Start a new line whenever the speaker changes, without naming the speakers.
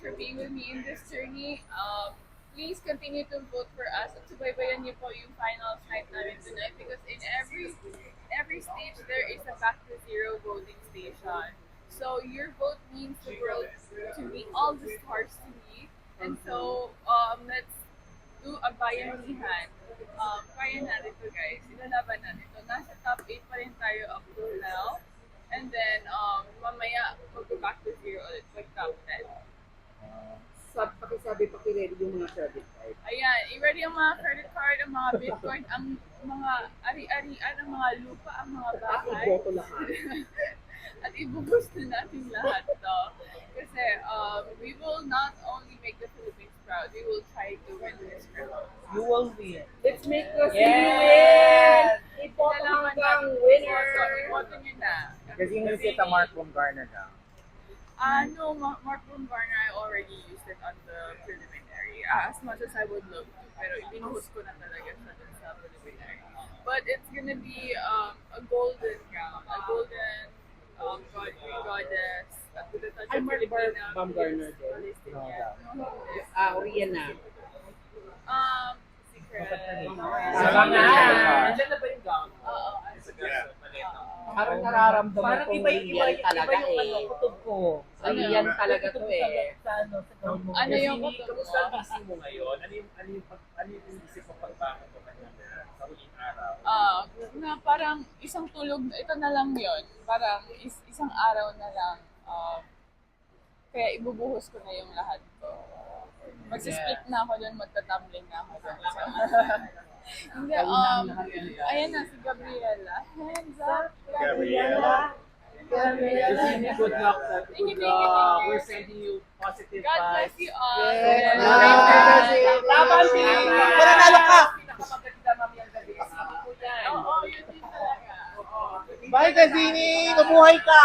for being with me in this journey. Please continue to vote for us at subaybayan niyo po yung finals night namin tonight because in every stage there is a back to zero voting station. So your vote means the world to me, all the stars to me. And so let's do a bayanihan. Kaya natin to guys. Ilalaban natin to. Nasa top 8 pa rin tayo up to now. And then, mamaya, mag-back to zero ulit. Mag-top 10.
Pakiready yung mga credit card.
Ayan, i-ready ang mga credit card, ang mga bitcoin, ang mga ari-arian, ang mga lupa, ang mga
At
bahay.
iboto lahat.
At ibugusto natin lahat to. Kasi we will not only make the Philippines proud, we will try to win this crown.
You will win.
Let's make us
Yes!
win! Iboto hanggang winner!
Iboto nyo na.
Kasi yung kita Mark Bumgarner na.
No, Mark Bumgarner, I already used it on the preliminary. As much as I would love to, pero ibinuhos ko na talaga siya dun sa preliminary. But it's gonna be a golden crown, a golden goddess. At with the touch
Ay,
of
Mark
Filipina,
Bumgarner din.
Palestinian.
Oriana.
Secret.
Sarang na.
Nandiyan na ba yung gown?
Oo.
Parang nararamdaman
Parang
kong
iba
real talaga
yung ano,
eh.
kutob ko.
Real talaga to eh.
Sa ano, sa gown mo.
Ano yung
Kasi
kutob
kamusta ang
mo?
busy mo ngayon? Ano yung inisip mo pagbangon mo kanina sa huling araw?
Na parang isang tulog, ito na lang yon. Parang isang araw na lang. Kaya ibubuhos ko na yung lahat ko. Magsisplit na ako doon, magtatumbling na ako doon. So, hindi, ayan na si Gabriela. Hands up, Gabriela.
Christine, good luck.
Thank you.
We're sending you positive
God bless
vibes.
you all.
Yes.
Laban, Pili!
Mananalo ka!
Pinakamaganda mami ang gabi. Isipin ko yan.
Oo, yun din talaga.
Bye, Gazini! Mabuhay ka!